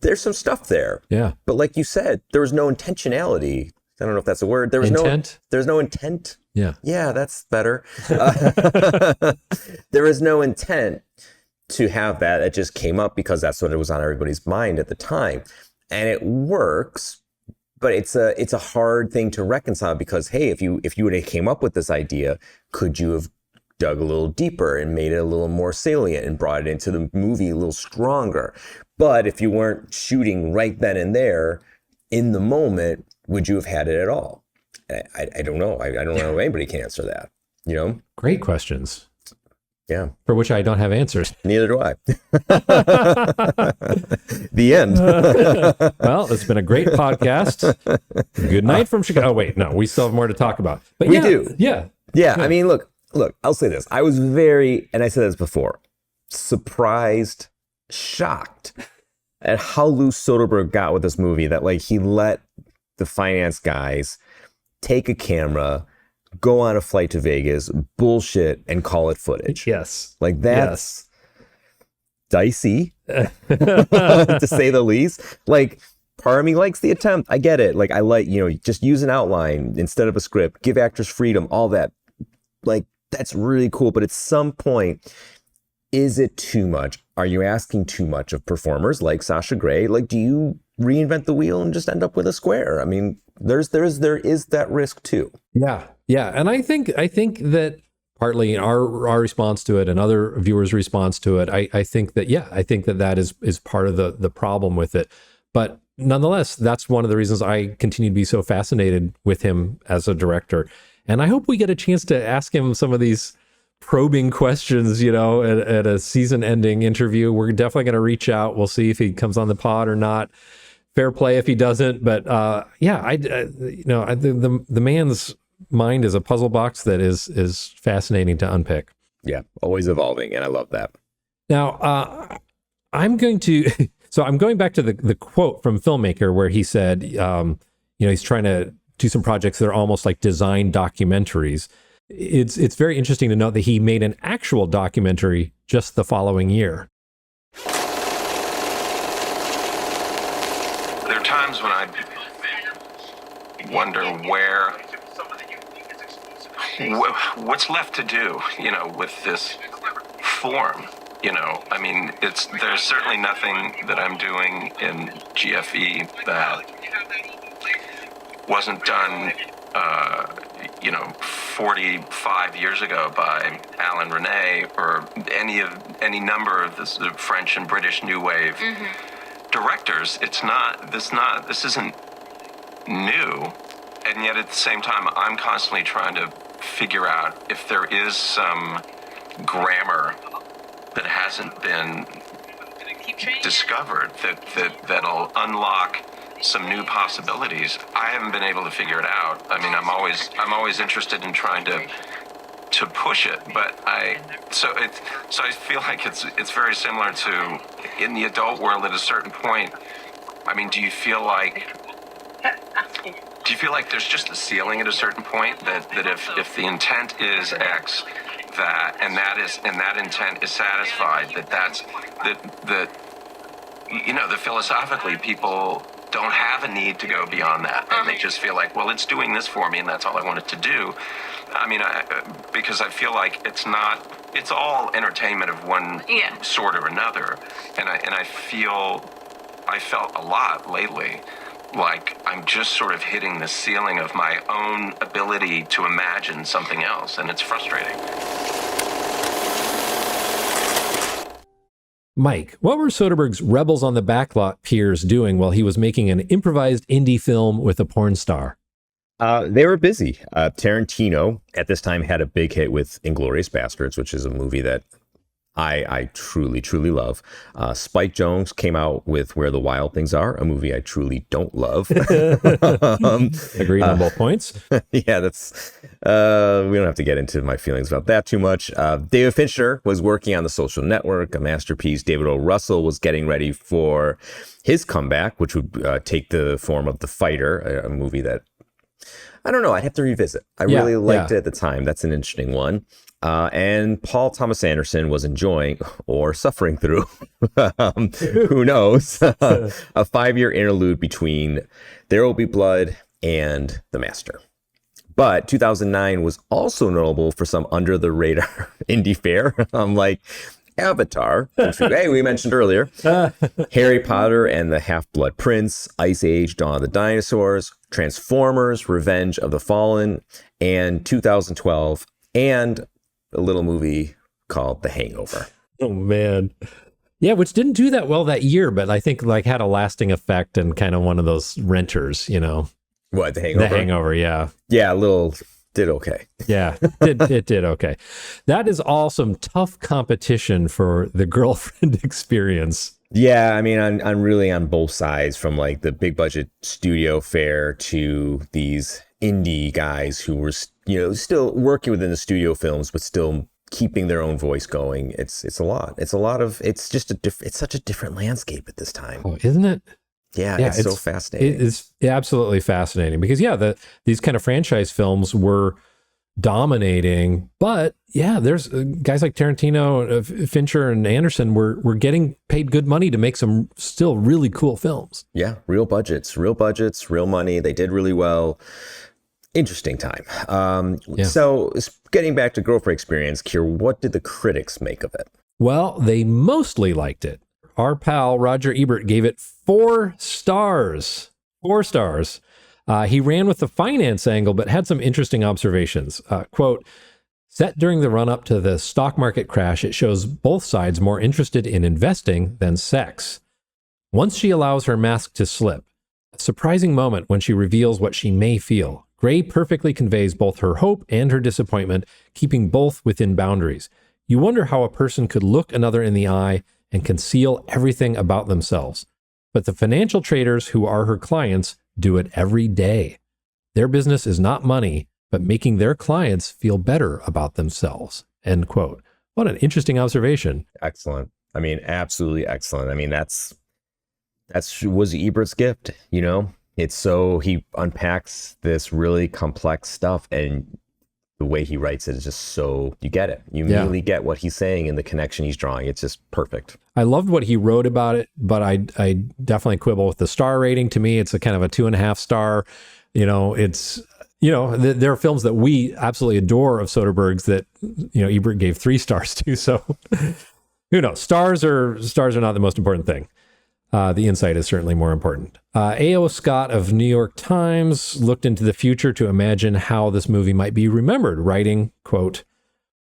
there's some stuff there. Yeah. But like you said, there was no intentionality. I don't know if that's a word. There's no intent. Yeah. Yeah, that's better. There was no intent to have that. It just came up because that's what it was on everybody's mind at the time. And it works, but it's a hard thing to reconcile, because, hey, if you would have came up with this idea, could you have dug a little deeper and made it a little more salient and brought it into the movie a little stronger? But if you weren't shooting right then and there in the moment, would you have had it at all? I don't know. I don't know if anybody can answer that, Great questions. Yeah. For which I don't have answers. Neither do I. The end. Well, it's been a great podcast. Good night from Chicago. Oh, wait, no, we still have more to talk about. But we do. Yeah. Yeah. I mean, look, Look, I'll say this. I was and I said this before, surprised, shocked at how loose Soderbergh got with this movie, that like he let the finance guys take a camera, go on a flight to Vegas, bullshit, and call it footage. Yes. Like that's dicey, to say the least. Like, part of me likes the attempt. I get it. Like, I like, just use an outline instead of a script, give actors freedom, all that. Like, that's really cool. But at some point, is it too much? Are you asking too much of performers like Sasha Grey? Like, do you reinvent the wheel and just end up with a square? I mean, there is that risk too. Yeah. And I think that partly our response to it and other viewers' response to it, I think that is part of the problem with it. But nonetheless, that's one of the reasons I continue to be so fascinated with him as a director. And I hope we get a chance to ask him some of these probing questions, at a season-ending interview. We're definitely going to reach out. We'll see if he comes on the pod or not. Fair play if he doesn't. But the man's mind is a puzzle box that is fascinating to unpick. Yeah, always evolving, and I love that. Now, I'm going back to the quote from Filmmaker where he said, he's trying to do some projects that are almost like design documentaries. It's very interesting to note that he made an actual documentary just the following year. There are times when I wonder what's left to do, with this form. I mean, there's certainly nothing that I'm doing in GFE that wasn't done, 45 years ago by Alan Rene or any number of the French and British New Wave directors. This isn't new, and yet at the same time, I'm constantly trying to figure out if there is some grammar that hasn't been discovered that'll unlock some new possibilities. I haven't been able to figure it out. I mean, I'm always interested in trying to push it, but I feel like it's very similar to in the adult world at a certain point. I mean, do you feel like there's just a ceiling at a certain point that if the intent is X, that intent is satisfied, that philosophically people don't have a need to go beyond that, and they just feel like, well, it's doing this for me, and that's all I want it to do. I mean, because I feel like it's all entertainment of one sort or another, and I felt a lot lately like I'm just sort of hitting the ceiling of my own ability to imagine something else, and it's frustrating. Mike, what were Soderbergh's Rebels on the Backlot peers doing while he was making an improvised indie film with a porn star? They were busy. Tarantino at this time had a big hit with Inglourious Basterds, which is a movie that I truly, truly love. Spike Jonze came out with Where the Wild Things Are, a movie I truly don't love. Agreed on both points. Yeah, that's we don't have to get into my feelings about that too much. David Fincher was working on The Social Network, a masterpiece. David O. Russell was getting ready for his comeback, which would take the form of The Fighter, a movie that I don't know, I'd have to revisit. I really liked it at the time. That's an interesting one. And Paul Thomas Anderson was enjoying or suffering through, who knows, a 5-year interlude between There Will Be Blood and The Master. But 2009 was also notable for some under-the-radar indie fare, like Avatar, which we mentioned earlier, Harry Potter and the Half-Blood Prince, Ice Age, Dawn of the Dinosaurs, Transformers, Revenge of the Fallen, and 2012, and a little movie called The Hangover. Oh, man. Yeah, which didn't do that well that year, but I think had a lasting effect and kind of one of those renters, What, The Hangover? The Hangover, yeah. Yeah, did okay. Yeah, it did okay. That is all some tough competition for the girlfriend experience. Yeah, I mean, I'm really on both sides, from like the big budget studio fare to these indie guys who were, still working within the studio films, but still keeping their own voice going. It's a lot. It's such a different landscape at this time. Oh, isn't it? Yeah, it's so fascinating. It's absolutely fascinating because these kind of franchise films were dominating, but there's guys like Tarantino, Fincher, and Anderson were getting paid good money to make some still really cool films. Yeah, real budgets, real money. They did really well. Interesting time. So getting back to Girlfriend Experience, Keir, what did the critics make of it? Well, they mostly liked it. Our pal Roger Ebert gave it 4 stars. 4 stars. He ran with the finance angle, but had some interesting observations. Quote, set during the run-up to the stock market crash, it shows both sides more interested in investing than sex. Once she allows her mask to slip, a surprising moment when she reveals what she may feel. Grey perfectly conveys both her hope and her disappointment, keeping both within boundaries. You wonder how a person could look another in the eye and conceal everything about themselves. But the financial traders who are her clients do it every day. Their business is not money, but making their clients feel better about themselves. End quote. What an interesting observation. Excellent. I mean, absolutely excellent. I mean, that's was Ebert's gift, It's so he unpacks this really complex stuff, and the way he writes it is just so you get it. You immediately get what he's saying and the connection he's drawing. It's just perfect. I loved what he wrote about it, but I definitely quibble with the star rating. To me, it's a kind of a 2.5 star. There are films that we absolutely adore of Soderbergh's that, Ebert gave 3 stars to. So who knows? Stars are not the most important thing. The insight is certainly more important. A.O. Scott of New York Times looked into the future to imagine how this movie might be remembered, writing, quote,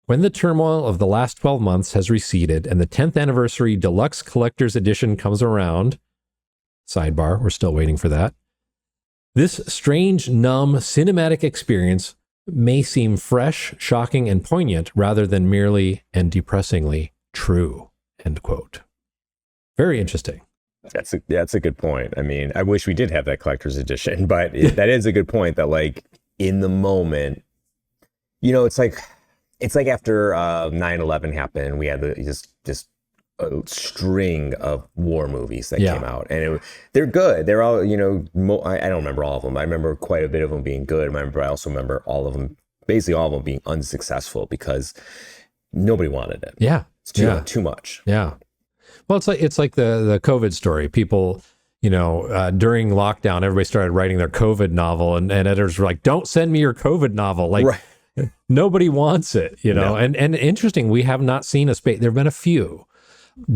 when the turmoil of the last 12 months has receded and the 10th anniversary deluxe collector's edition comes around, sidebar, we're still waiting for that, this strange, numb, cinematic experience may seem fresh, shocking, and poignant rather than merely and depressingly true, end quote. Very interesting. That's a good point. I mean, I wish we did have that collector's edition, but that is a good point that, like, in the moment, it's like after 9/11 happened, we had just a string of war movies that came out, and they're good. They're all, I don't remember all of them. I remember quite a bit of them being good. I also remember basically all of them being unsuccessful because nobody wanted it. Yeah. It's too much. Yeah. Well, it's like the COVID story. People, during lockdown, everybody started writing their COVID novel, and editors were like, "Don't send me your COVID novel." Like, right. Nobody wants it, No. And interesting, we have not seen a space. There have been a few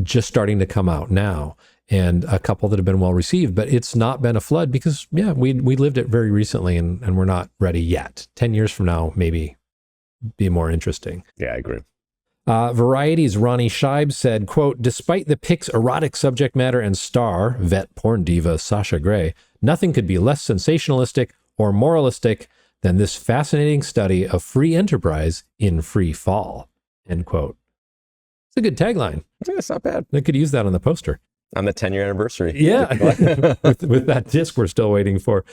just starting to come out now, and a couple that have been well received, but it's not been a flood because, we lived it very recently, and we're not ready yet. 10 years from now, maybe be more interesting. Yeah, I agree. Variety's Ronnie Scheib said, quote, despite the pic's erotic subject matter and star, vet porn diva Sasha Grey, nothing could be less sensationalistic or moralistic than this fascinating study of free enterprise in free fall, end quote. It's a good tagline. Yeah, it's not bad. They could use that on the poster. On the 10-year anniversary. Yeah, with that disc we're still waiting for.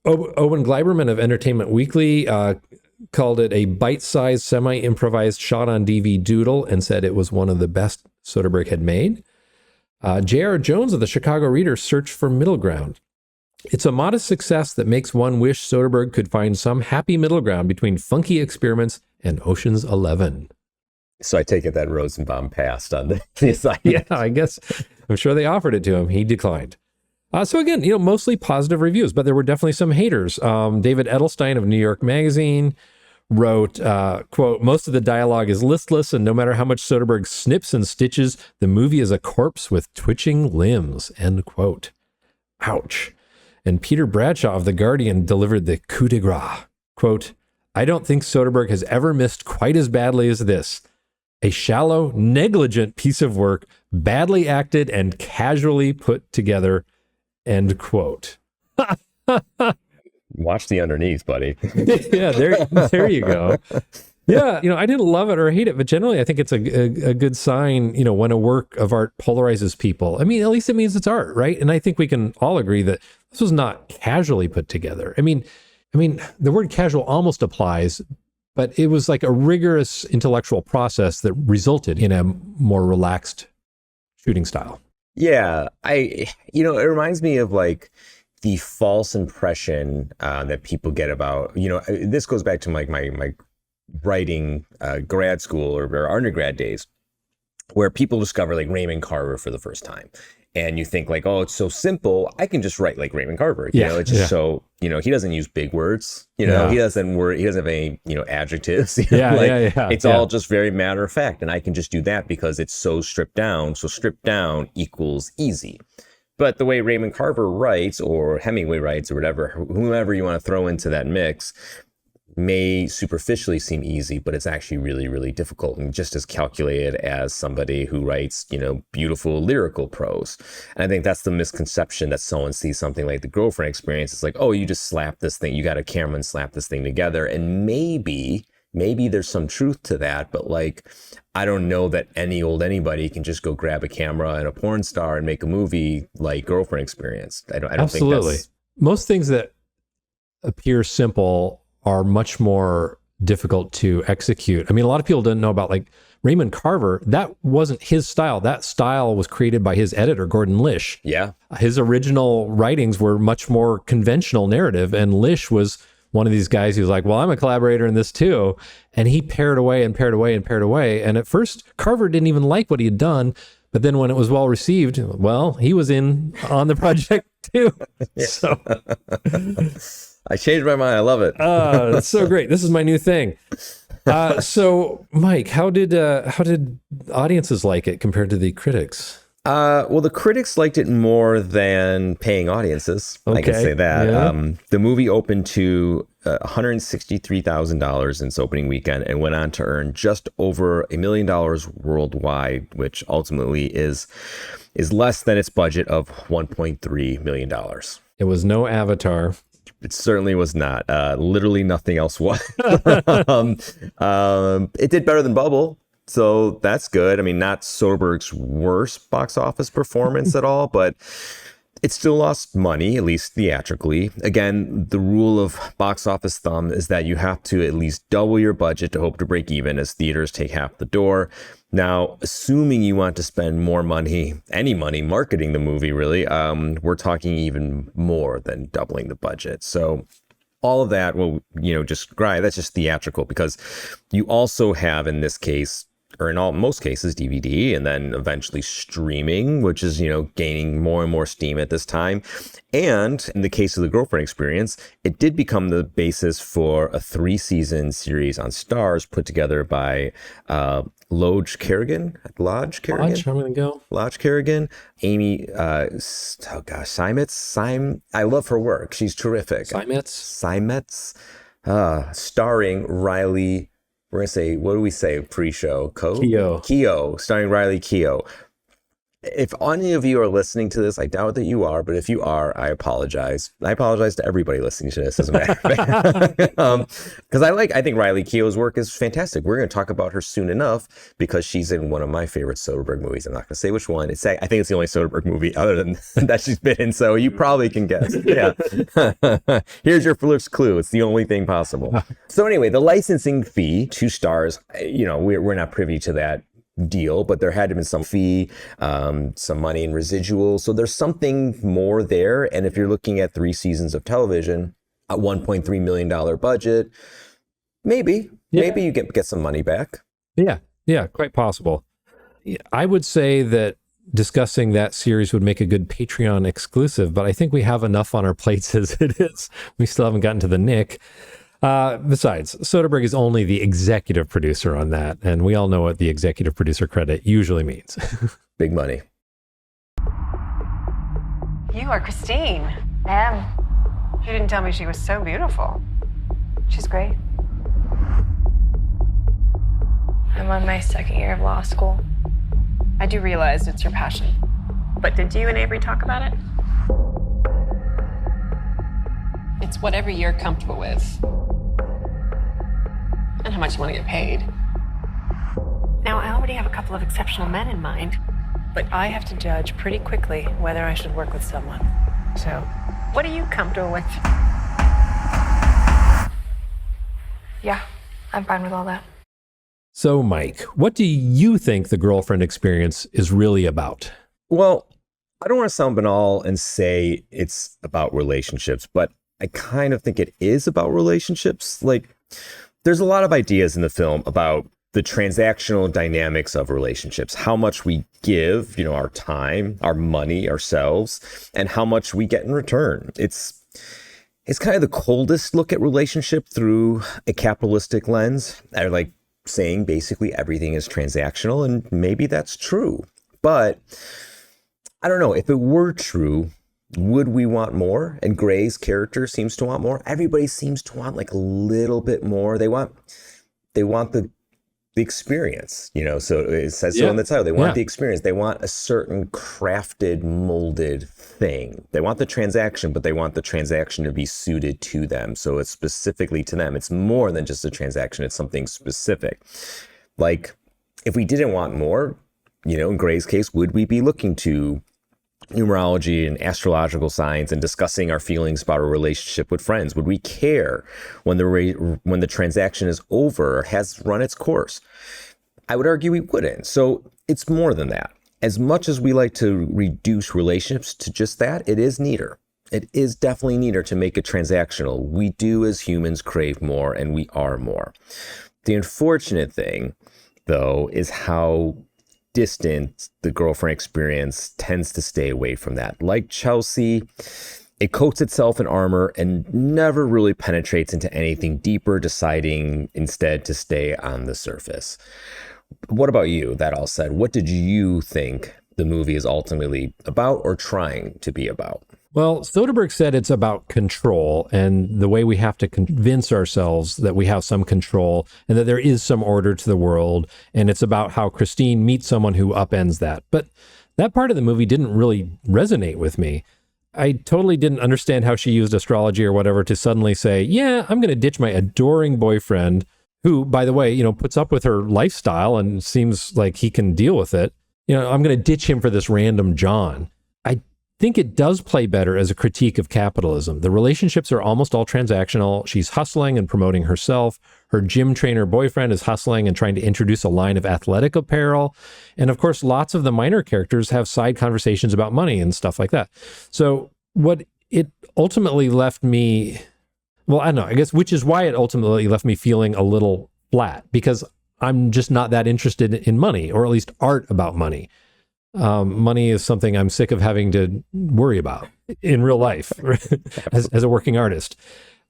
Owen Gleiberman of Entertainment Weekly called it a bite-sized, semi-improvised shot-on-DV doodle and said it was one of the best Soderbergh had made. J.R. Jones of the Chicago Reader searched for middle ground. It's a modest success that makes one wish Soderbergh could find some happy middle ground between funky experiments and Ocean's 11. So I take it that Rosenbaum passed on the assignment. Yeah, I guess. I'm sure they offered it to him. He declined. So again, mostly positive reviews, but there were definitely some haters. David Edelstein of New York Magazine wrote, quote, most of the dialogue is listless, and no matter how much Soderbergh snips and stitches, the movie is a corpse with twitching limbs, end quote. Ouch. And Peter Bradshaw of The Guardian delivered the coup de grace. Quote, I don't think Soderbergh has ever missed quite as badly as this. A shallow, negligent piece of work, badly acted and casually put together, end quote. Watch the underneath, buddy. Yeah, there you go. Yeah, I didn't love it or hate it, but generally I think it's a good sign, when a work of art polarizes people. I mean, at least it means it's art, right? And I think we can all agree that this was not casually put together. I mean, I mean, the word casual almost applies, but it was like a rigorous intellectual process that resulted in a more relaxed shooting style. Yeah, it reminds me of like the false impression that people get about, this goes back to like my writing grad school or undergrad days, where people discover like Raymond Carver for the first time. And you think like, oh, it's so simple. I can just write like Raymond Carver. It's just so, he doesn't use big words. He doesn't have any, adjectives. It's all just very matter of fact. And I can just do that because it's so stripped down. So stripped down equals easy. But the way Raymond Carver writes, or Hemingway writes, or whatever, whomever you want to throw into that mix, may superficially seem easy, but it's actually really, really difficult, and just as calculated as somebody who writes, beautiful lyrical prose. And I think that's the misconception, that someone sees something like The Girlfriend Experience. It's like, oh, you just slap this thing, you got a camera and slap this thing together. And maybe there's some truth to that, but like, I don't know that anybody can just go grab a camera and a porn star and make a movie like Girlfriend Experience. I don't Absolutely. think that's... Most things that appear simple are much more difficult to execute. I mean, a lot of people didn't know about like Raymond Carver. That wasn't his style. That style was created by his editor, Gordon Lish. Yeah. His original writings were much more conventional narrative, and Lish was one of these guys who's like, well, I'm a collaborator in this too. And he pared away. And at first, Carver didn't even like what he had done. But then when it was well received, well, he was in on the project too. So I changed my mind. I love it. That's so great. This is my new thing. So Mike, how did audiences like it compared to the critics? Well, the critics liked it more than paying audiences. Okay. I can say that. Yeah. The movie opened to $163,000 in its opening weekend and went on to earn just over $1 million worldwide, which ultimately is less than its budget of $1.3 million. It was no Avatar. It certainly was not. Literally nothing else was. It did better than Bubble. So that's good. I mean, not Soderbergh's worst box office performance at all, but it still lost money, at least theatrically. Again, the rule of box office thumb is that you have to at least double your budget to hope to break even, as theaters take half the door. Now, assuming you want to spend more money, any money, marketing the movie, really, we're talking even more than doubling the budget. So all of that, well, that's just theatrical, because you also have, in this case, or in most cases, DVD, and then eventually streaming, which is, gaining more and more steam at this time. And in the case of The Girlfriend Experience, it did become the basis for a 3-season series on Starz put together by Lodge Kerrigan, Amy, Seimetz. I love her work. She's terrific. Seimetz, starring Riley. We're going to say, what do we say pre-show? Keough, starring Riley Keough. If any of you are listening to this, I doubt that you are, but if you are, I apologize. I apologize to everybody listening to this, as a matter of fact. Because I think Riley Keough's work is fantastic. We're going to talk about her soon enough, because she's in one of my favorite Soderbergh movies. I'm not going to say which one. I think it's the only Soderbergh movie other than that she's been in, so you probably can guess. Yeah. Here's your first clue. It's the only thing possible. So anyway, the licensing fee to Starz, we're not privy to that deal, but there had to be some fee, some money in residuals. So there's something more there. And if you're looking at 3 seasons of television, a $1.3 million budget, maybe you get some money back. Yeah, quite possible. I would say that discussing that series would make a good Patreon exclusive, but I think we have enough on our plates as it is. We still haven't gotten to the Nick. Besides, Soderbergh is only the executive producer on that, and we all know what the executive producer credit usually means. Big money. You are Christine. I am. You didn't tell me she was so beautiful. She's great. I'm on my 2nd year of law school. I do realize it's your passion. But did you and Avery talk about it? It's whatever you're comfortable with. And how much you want to get paid. Now, I already have a couple of exceptional men in mind. But I have to judge pretty quickly whether I should work with someone. So, what are you comfortable with? Yeah, I'm fine with all that. So, Mike, what do you think the girlfriend experience is really about? Well, I don't want to sound banal and say it's about relationships, but I kind of think it is about relationships. Like, there's a lot of ideas in the film about the transactional dynamics of relationships, how much we give, our time, our money, ourselves, and how much we get in return. It's kind of the coldest look at relationship through a capitalistic lens. I like saying basically everything is transactional, and maybe that's true. But I don't know, if it were true, would we want more? And Grey's character seems to want more. Everybody seems to want like a little bit more. They want the experience, so it says so in the title. They want the experience. They want a certain crafted, molded thing. They want the transaction, but they want the transaction to be suited to them. So it's specifically to them. It's more than just a transaction. It's something specific. Like, if we didn't want more, in Grey's case, would we be looking to numerology and astrological signs and discussing our feelings about a relationship with friends? Would we care when the transaction is over or has run its course? I would argue we wouldn't. So it's more than that. As much as we like to reduce relationships to just that, it is neater. It is definitely neater to make it transactional. We do as humans crave more, and we are more. The unfortunate thing, though, is how distant the girlfriend experience tends to stay away from that. Like Chelsea, it coats itself in armor and never really penetrates into anything deeper, deciding instead to stay on the surface. What about you? That all said, what did you think the movie is ultimately about or trying to be about? Well, Soderbergh said it's about control and the way we have to convince ourselves that we have some control and that there is some order to the world. And it's about how Christine meets someone who upends that. But that part of the movie didn't really resonate with me. I totally didn't understand how she used astrology or whatever to suddenly say, yeah, I'm going to ditch my adoring boyfriend, who, by the way, puts up with her lifestyle and seems like he can deal with it. I'm going to ditch him for this random John. I think it does play better as a critique of capitalism. The relationships are almost all transactional. She's hustling and promoting herself. Her gym trainer boyfriend is hustling and trying to introduce a line of athletic apparel. And of course, lots of the minor characters have side conversations about money and stuff like that. So what it ultimately left me, well, I don't know, I guess, which is why it ultimately left me feeling a little flat, because I'm just not that interested in money, or at least art about money. Money is something I'm sick of having to worry about in real life as a working artist.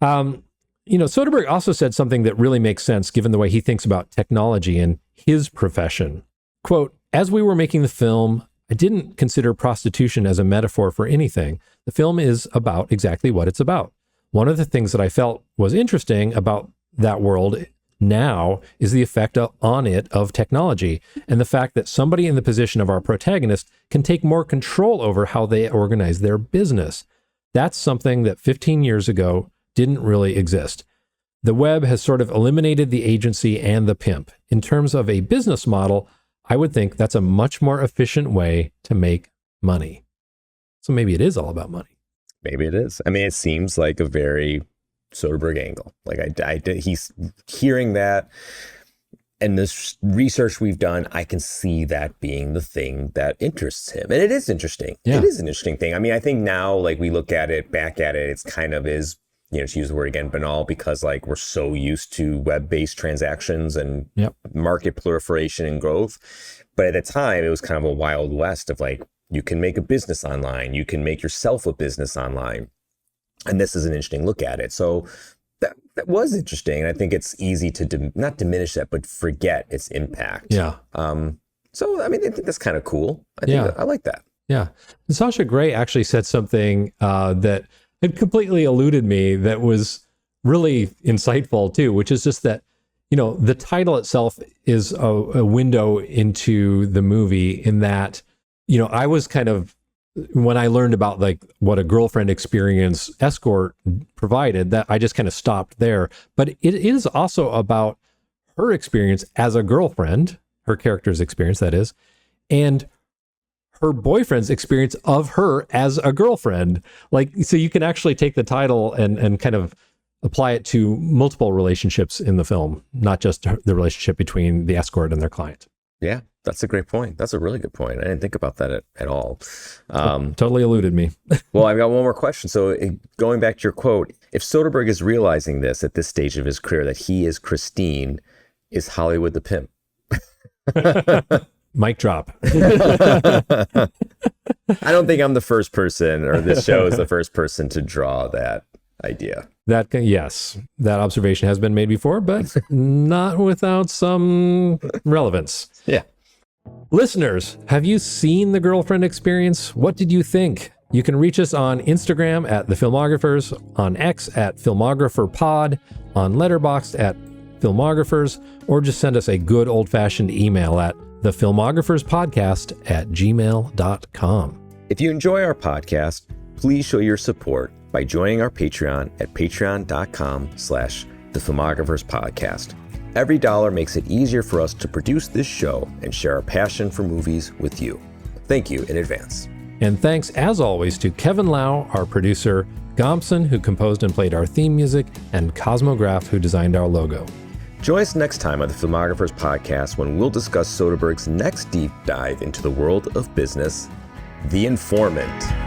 Soderbergh also said something that really makes sense given the way he thinks about technology and his profession. Quote, as we were making the film, I didn't consider prostitution as a metaphor for anything. The film is about exactly what it's about. One of the things that I felt was interesting about that world now is the effect on it of technology, and the fact that somebody in the position of our protagonist can take more control over how they organize their business. That's something that 15 years ago didn't really exist. The web has sort of eliminated the agency and the pimp. In terms of a business model, I would think that's a much more efficient way to make money. So maybe it is all about money. Maybe it is. I mean, it seems like a very Soderbergh angle. Like he's hearing that, and this research we've done, I can see that being the thing that interests him. And it is interesting. Yeah. It is an interesting thing. I mean, I think now, like, we look at it, back at it, it's kind of is, to use the word again, banal, because like we're so used to web-based transactions and market proliferation and growth. But at the time, it was kind of a wild west of like, you can make a business online, you can make yourself a business online. And this is an interesting look at it. So that was interesting. And I think it's easy to not diminish that, but forget its impact. Yeah. So, I mean, I think that's kind of cool. I like that. Yeah. And Sasha Grey actually said something that had completely eluded me that was really insightful too, which is just that, the title itself is a window into the movie, in that, I was kind of, when I learned about like what a girlfriend experience escort provided, that I just kind of stopped there. But it is also about her experience as a girlfriend, her character's experience, that is, and her boyfriend's experience of her as a girlfriend. Like, so you can actually take the title and kind of apply it to multiple relationships in the film, not just the relationship between the escort and their client. Yeah, that's a great point. That's a really good point. I didn't think about that at all. Totally eluded me. Well, I've got one more question. So going back to your quote, if Soderbergh is realizing this at this stage of his career, that he is Christine, is Hollywood the pimp? Mic drop. I don't think I'm the first person, or this show is the first person to draw that idea. Yes, that observation has been made before, but not without some relevance. Yeah. Listeners, have you seen The Girlfriend Experience? What did you think? You can reach us on Instagram at The Filmographers, on X at FilmographerPod, on Letterboxd at Filmographers, or just send us a good old-fashioned email at thefilmographerspodcast@gmail.com. If you enjoy our podcast, please show your support by joining our Patreon at patreon.com/thefilmographerspodcast. Every dollar makes it easier for us to produce this show and share our passion for movies with you. Thank you in advance. And thanks, as always, to Kevin Lau, our producer, Gompson, who composed and played our theme music, and Cosmo Graff, who designed our logo. Join us next time on the Filmographers Podcast when we'll discuss Soderbergh's next deep dive into the world of business, The Informant.